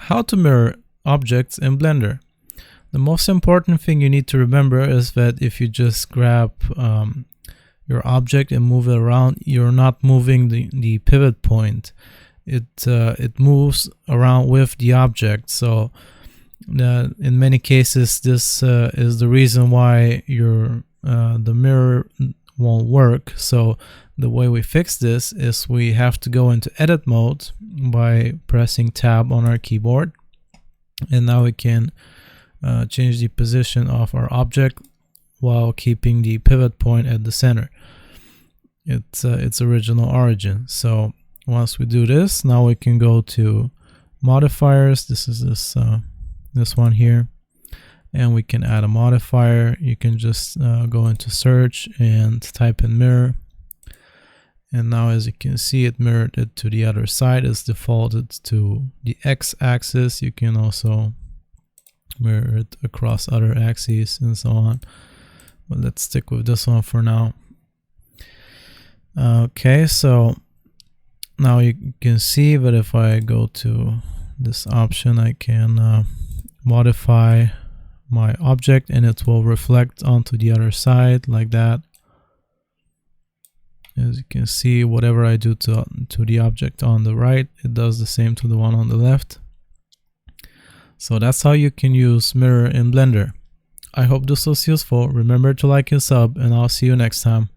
how to mirror objects in Blender. The most important thing you need to remember is that if you just grab your object and move it around, you're not moving the pivot point. It moves around with the object. So in many cases, this is the reason why the mirror won't work. So the way we fix this is we have to go into edit mode by pressing tab on our keyboard, and now we can change the position of our object while keeping the pivot point at the center, its original origin. So once we do this, now we can go to modifiers. This is this one here, and we can add a modifier. You can just go into search and type in mirror, and now as you can see, it mirrored it to the other side. It's defaulted to the x-axis. You can also mirror it across other axes and so on, but let's stick with this one for now. Okay, so now you can see that if I go to this option, I can modify my object and it will reflect onto the other side like that. As you can see, whatever I do to the object on the right, it does the same to the one on the left. So that's how you can use mirror in Blender. I hope this was useful. Remember to like and sub, and I'll see you next time.